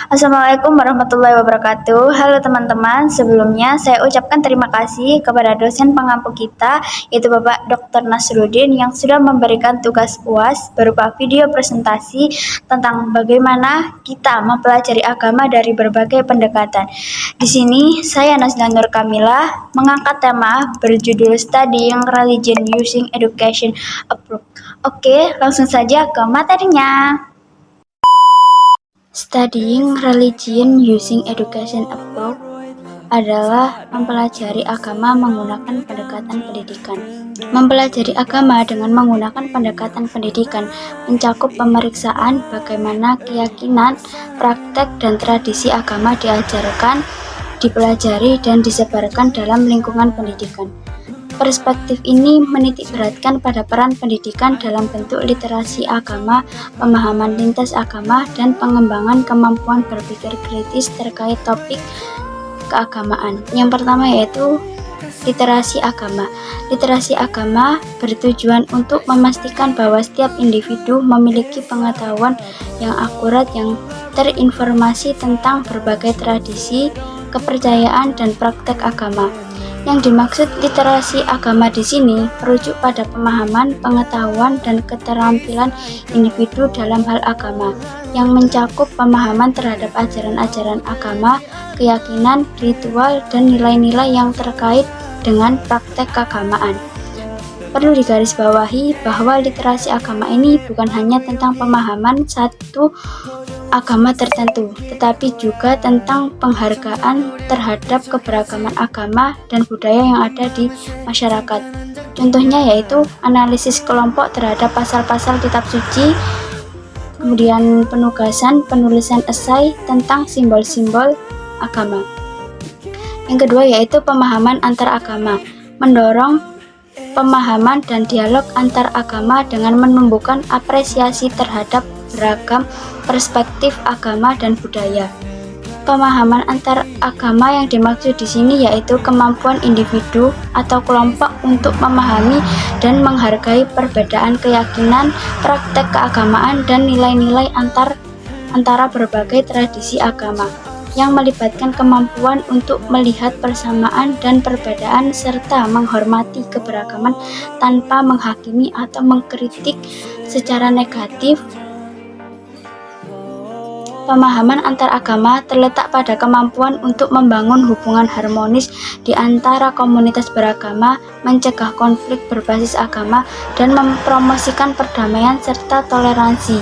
Assalamualaikum warahmatullahi wabarakatuh. Halo teman-teman, sebelumnya saya ucapkan terima kasih kepada dosen pengampu kita, yaitu Bapak Dr. Nasruddin yang sudah memberikan tugas UAS berupa video presentasi tentang bagaimana kita mempelajari agama dari berbagai pendekatan. Di sini saya Nazla Nur Kamila mengangkat tema berjudul Studying Religion Using Education Approach. Oke, langsung saja ke materinya. Studying religion using education approach adalah mempelajari agama menggunakan pendekatan pendidikan. Mempelajari agama dengan menggunakan pendekatan pendidikan mencakup pemeriksaan bagaimana keyakinan, praktek, dan tradisi agama diajarkan, dipelajari, dan disebarkan dalam lingkungan pendidikan. Perspektif ini menitikberatkan pada peran pendidikan dalam bentuk literasi agama, pemahaman lintas agama, dan pengembangan kemampuan berpikir kritis terkait topik keagamaan. Yang pertama yaitu literasi agama. Literasi agama bertujuan untuk memastikan bahwa setiap individu memiliki pengetahuan yang akurat yang terinformasi tentang berbagai tradisi, kepercayaan, dan praktek agama. Yang dimaksud literasi agama di sini merujuk pada pemahaman, pengetahuan, dan keterampilan individu dalam hal agama, yang mencakup pemahaman terhadap ajaran-ajaran agama, keyakinan, ritual, dan nilai-nilai yang terkait dengan praktek keagamaan. Perlu digarisbawahi bahwa literasi agama ini bukan hanya tentang pemahaman satu agama tertentu, tetapi juga tentang penghargaan terhadap keberagaman agama dan budaya yang ada di masyarakat. Contohnya yaitu analisis kelompok terhadap pasal-pasal kitab suci, kemudian penulisan esai tentang simbol-simbol agama. Yang kedua yaitu pemahaman antar agama, mendorong pemahaman dan dialog antar agama dengan menumbuhkan apresiasi terhadap beragam perspektif agama dan budaya. Pemahaman antar agama yang dimaksud di sini yaitu kemampuan individu atau kelompok untuk memahami dan menghargai perbedaan keyakinan, praktek keagamaan, dan nilai-nilai antara berbagai tradisi agama, yang melibatkan kemampuan untuk melihat persamaan dan perbedaan serta menghormati keberagaman tanpa menghakimi atau mengkritik secara negatif. Pemahaman antar agama terletak pada kemampuan untuk membangun hubungan harmonis di antara komunitas beragama, mencegah konflik berbasis agama, dan mempromosikan perdamaian serta toleransi.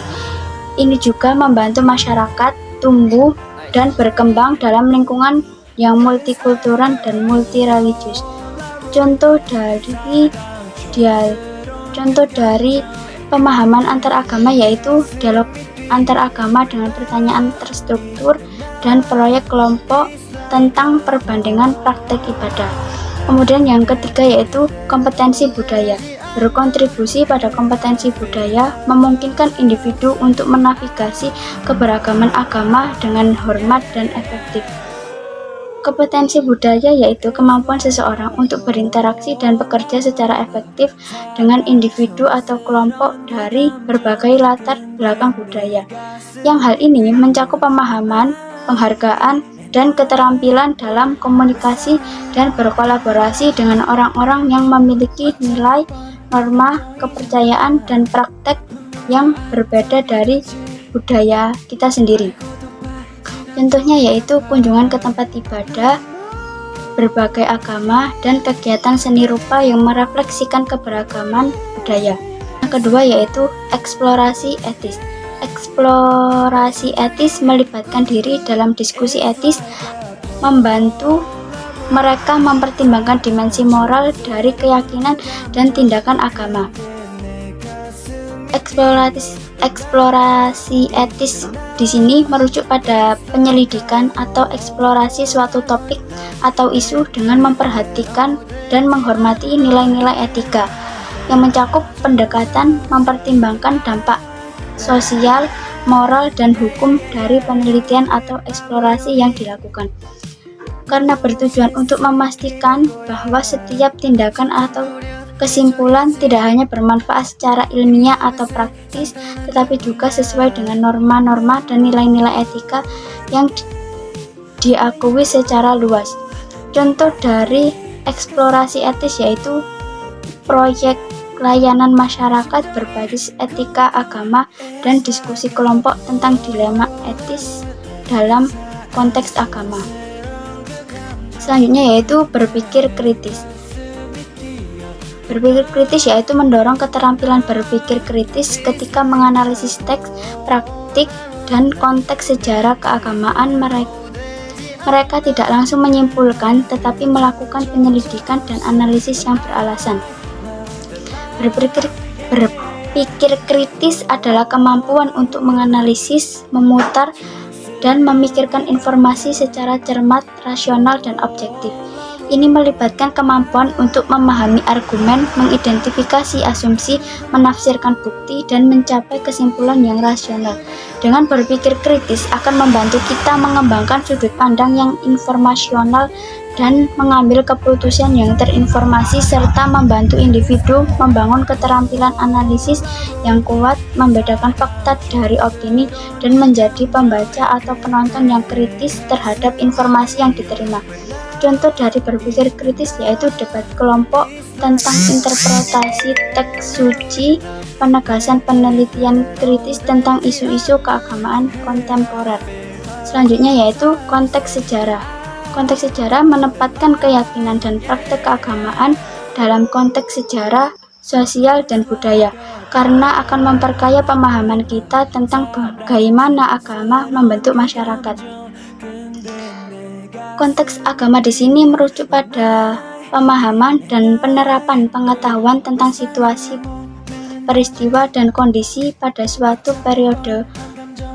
Ini juga membantu masyarakat tumbuh dan berkembang dalam lingkungan yang multikultural dan multireligius. Contoh dari pemahaman antar agama yaitu dialog antar agama dengan pertanyaan terstruktur dan proyek kelompok tentang perbandingan praktek ibadah. Kemudian yang ketiga yaitu kompetensi budaya. Berkontribusi pada kompetensi budaya memungkinkan individu untuk menavigasi keberagaman agama dengan hormat dan efektif. Kompetensi budaya yaitu kemampuan seseorang untuk berinteraksi dan bekerja secara efektif dengan individu atau kelompok dari berbagai latar belakang budaya. Yang hal ini mencakup pemahaman, penghargaan, dan keterampilan dalam komunikasi dan berkolaborasi dengan orang-orang yang memiliki nilai, norma, kepercayaan, dan praktek yang berbeda dari budaya kita sendiri. Contohnya yaitu kunjungan ke tempat ibadah, berbagai agama, dan kegiatan seni rupa yang merefleksikan keberagaman budaya. Yang kedua yaitu eksplorasi etis. Eksplorasi etis melibatkan diri dalam diskusi etis, membantu mereka mempertimbangkan dimensi moral dari keyakinan dan tindakan agama. Eksplorasi etis di sini merujuk pada penyelidikan atau eksplorasi suatu topik atau isu dengan memperhatikan dan menghormati nilai-nilai etika yang mencakup pendekatan mempertimbangkan dampak sosial, moral, dan hukum dari penelitian atau eksplorasi yang dilakukan. Karena bertujuan untuk memastikan bahwa setiap tindakan atau Kesimpulan tidak hanya bermanfaat secara ilmiah atau praktis, tetapi juga sesuai dengan norma-norma dan nilai-nilai etika yang diakui secara luas. Contoh dari eksplorasi etis yaitu proyek layanan masyarakat berbasis etika agama dan diskusi kelompok tentang dilema etis dalam konteks agama. Selanjutnya yaitu berpikir kritis. Berpikir kritis yaitu mendorong keterampilan berpikir kritis ketika menganalisis teks, praktik, dan konteks sejarah keagamaan mereka. Mereka tidak langsung menyimpulkan, tetapi melakukan penyelidikan dan analisis yang beralasan. Berpikir kritis adalah kemampuan untuk menganalisis, memutar, dan memikirkan informasi secara cermat, rasional, dan objektif. Ini melibatkan kemampuan untuk memahami argumen, mengidentifikasi asumsi, menafsirkan bukti, dan mencapai kesimpulan yang rasional. Dengan berpikir kritis akan membantu kita mengembangkan sudut pandang yang informasional dan mengambil keputusan yang terinformasi, serta membantu individu membangun keterampilan analisis yang kuat, membedakan fakta dari opini, dan menjadi pembaca atau penonton yang kritis terhadap informasi yang diterima. Contoh dari berpikir kritis yaitu debat kelompok tentang interpretasi teks suci, penegasan penelitian kritis tentang isu-isu keagamaan kontemporer. Selanjutnya yaitu konteks sejarah. Konteks sejarah menempatkan keyakinan dan praktek keagamaan dalam konteks sejarah, sosial, dan budaya, karena akan memperkaya pemahaman kita tentang bagaimana agama membentuk masyarakat. Konteks agama di sini merujuk pada pemahaman dan penerapan pengetahuan tentang situasi, peristiwa, dan kondisi pada suatu periode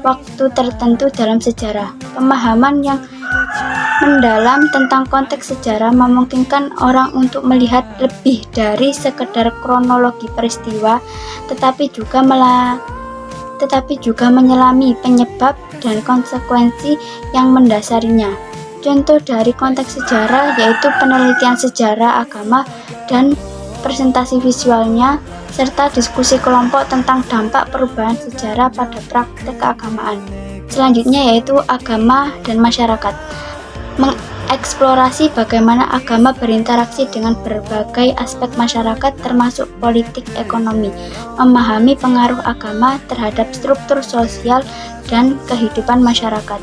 waktu tertentu dalam sejarah. Pemahaman yang mendalam tentang konteks sejarah memungkinkan orang untuk melihat lebih dari sekedar kronologi peristiwa, tetapi juga menyelami penyebab dan konsekuensi yang mendasarinya. Contoh dari konteks sejarah yaitu penelitian sejarah agama dan presentasi visualnya, serta diskusi kelompok tentang dampak perubahan sejarah pada praktek keagamaan. Selanjutnya yaitu agama dan masyarakat. Mengeksplorasi bagaimana agama berinteraksi dengan berbagai aspek masyarakat termasuk politik, ekonomi, memahami pengaruh agama terhadap struktur sosial dan kehidupan masyarakat.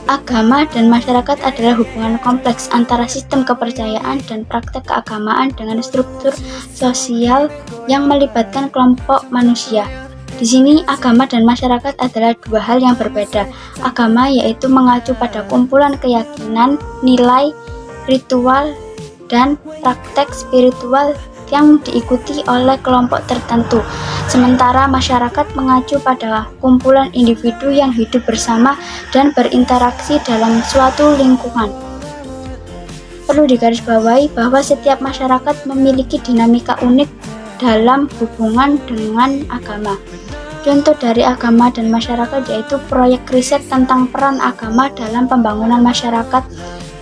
Agama dan masyarakat adalah hubungan kompleks antara sistem kepercayaan dan praktek keagamaan dengan struktur sosial yang melibatkan kelompok manusia. Di sini agama dan masyarakat adalah dua hal yang berbeda. Agama yaitu mengacu pada kumpulan keyakinan, nilai, ritual, dan praktek spiritual yang diikuti oleh kelompok tertentu. Sementara masyarakat mengacu pada kumpulan individu yang hidup bersama dan berinteraksi dalam suatu lingkungan. Perlu digarisbawahi bahwa setiap masyarakat memiliki dinamika unik dalam hubungan dengan agama. Contoh dari agama dan masyarakat yaitu proyek riset tentang peran agama dalam pembangunan masyarakat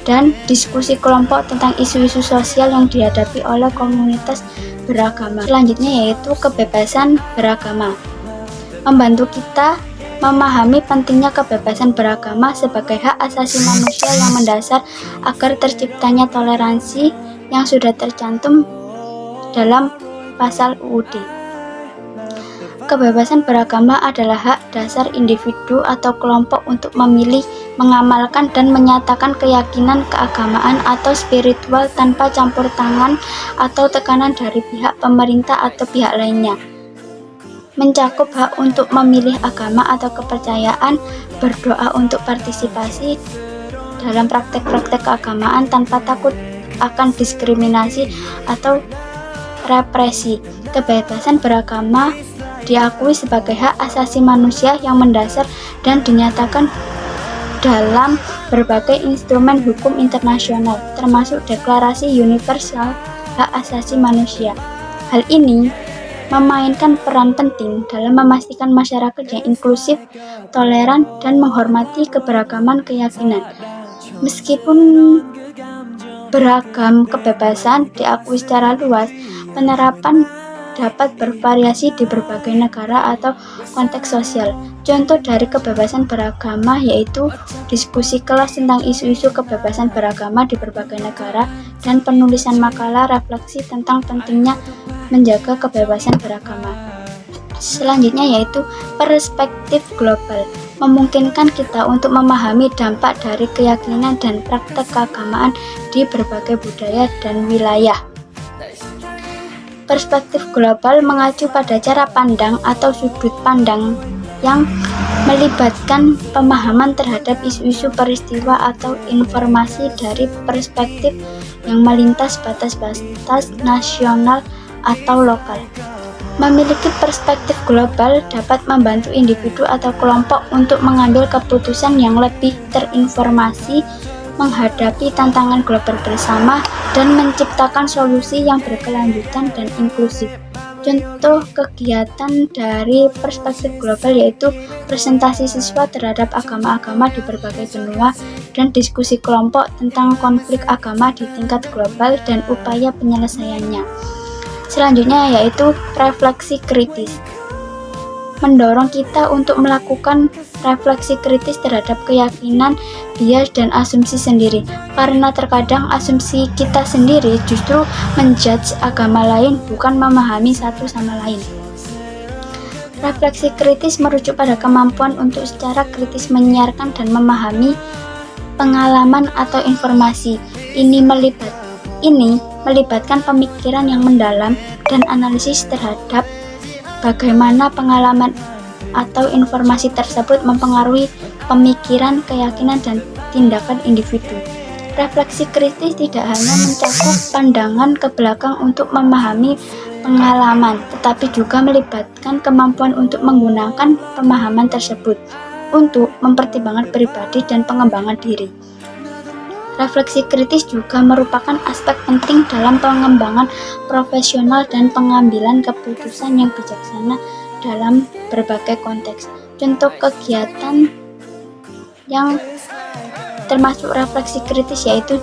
dan diskusi kelompok tentang isu-isu sosial yang dihadapi oleh komunitas beragama. Selanjutnya yaitu kebebasan beragama. Membantu kita memahami pentingnya kebebasan beragama sebagai hak asasi manusia yang mendasar agar terciptanya toleransi yang sudah tercantum dalam pasal UUD. Kebebasan beragama adalah hak dasar individu atau kelompok untuk memilih, mengamalkan, dan menyatakan keyakinan keagamaan atau spiritual tanpa campur tangan atau tekanan dari pihak pemerintah atau pihak lainnya. Mencakup hak untuk memilih agama atau kepercayaan, berdoa untuk partisipasi dalam praktek-praktek keagamaan tanpa takut akan diskriminasi atau represi. Kebebasan beragama diakui sebagai hak asasi manusia yang mendasar dan dinyatakan dalam berbagai instrumen hukum internasional, termasuk Deklarasi Universal Hak Asasi Manusia. Hal ini memainkan peran penting dalam memastikan masyarakat yang inklusif, toleran, dan menghormati keberagaman keyakinan. Meskipun beragam kebebasan diakui secara luas, penerapan dapat bervariasi di berbagai negara atau konteks sosial. Contoh dari kebebasan beragama yaitu diskusi kelas tentang isu-isu kebebasan beragama di berbagai negara dan penulisan makalah refleksi tentang pentingnya menjaga kebebasan beragama. Selanjutnya yaitu perspektif global, memungkinkan kita untuk memahami dampak dari keyakinan dan praktek keagamaan di berbagai budaya dan wilayah. Perspektif global mengacu pada cara pandang atau sudut pandang yang melibatkan pemahaman terhadap isu-isu peristiwa atau informasi dari perspektif yang melintas batas-batas nasional atau lokal. Memiliki perspektif global dapat membantu individu atau kelompok untuk mengambil keputusan yang lebih terinformasi, menghadapi tantangan global bersama, dan menciptakan solusi yang berkelanjutan dan inklusif. Contoh kegiatan dari perspektif global yaitu presentasi siswa terhadap agama-agama di berbagai benua dan diskusi kelompok tentang konflik agama di tingkat global dan upaya penyelesaiannya. Selanjutnya yaitu refleksi kritis, mendorong kita untuk melakukan refleksi kritis terhadap keyakinan, bias, dan asumsi sendiri, karena terkadang asumsi kita sendiri justru menjudge agama lain, bukan memahami satu sama lain. Refleksi kritis merujuk pada kemampuan untuk secara kritis menyiarkan dan memahami pengalaman atau informasi. Ini melibatkan pemikiran yang mendalam dan analisis terhadap bagaimana pengalaman atau informasi tersebut mempengaruhi pemikiran, keyakinan, dan tindakan individu. Refleksi kritis tidak hanya mencakup pandangan ke belakang untuk memahami pengalaman, tetapi juga melibatkan kemampuan untuk menggunakan pemahaman tersebut untuk mempertimbangkan pribadi dan pengembangan diri. Refleksi kritis juga merupakan aspek penting dalam pengembangan profesional dan pengambilan keputusan yang bijaksana dalam berbagai konteks. Contoh kegiatan yang termasuk refleksi kritis yaitu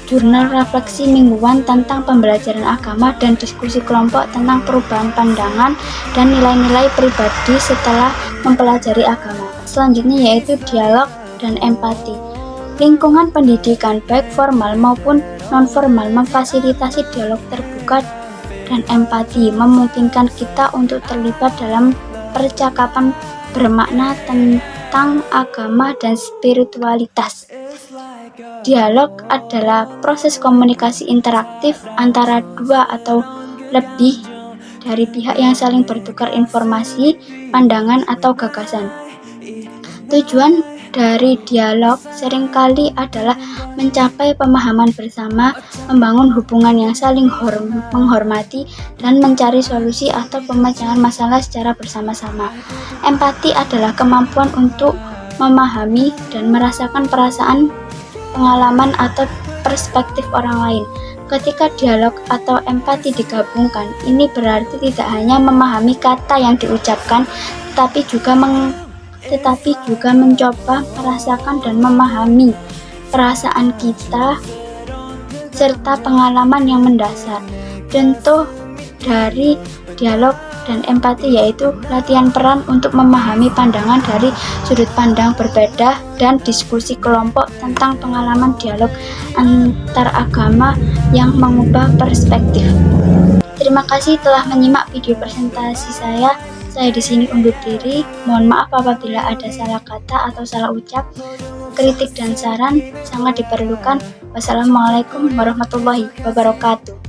jurnal refleksi mingguan tentang pembelajaran agama dan diskusi kelompok tentang perubahan pandangan dan nilai-nilai pribadi setelah mempelajari agama. Selanjutnya yaitu dialog dan empati. Lingkungan pendidikan baik formal maupun non-formal memfasilitasi dialog terbuka dan empati, memungkinkan kita untuk terlibat dalam percakapan bermakna tentang agama dan spiritualitas. Dialog adalah proses komunikasi interaktif antara dua atau lebih dari pihak yang saling bertukar informasi, pandangan, atau gagasan. Tujuan dari dialog seringkali adalah mencapai pemahaman bersama, membangun hubungan yang saling menghormati, dan mencari solusi atau pemecahan masalah secara bersama-sama. Empati adalah kemampuan untuk memahami dan merasakan perasaan, pengalaman, atau perspektif orang lain. Ketika dialog atau empati digabungkan, ini berarti tidak hanya memahami kata yang diucapkan, tetapi juga mencoba merasakan dan memahami perasaan kita serta pengalaman yang mendasar. Contoh dari dialog dan empati yaitu latihan peran untuk memahami pandangan dari sudut pandang berbeda dan diskusi kelompok tentang pengalaman dialog antar agama yang mengubah perspektif. Terima kasih telah menyimak video presentasi saya. Saya di sini undur diri. Mohon maaf apabila ada salah kata atau salah ucap. Kritik dan saran sangat diperlukan. Wassalamualaikum warahmatullahi wabarakatuh.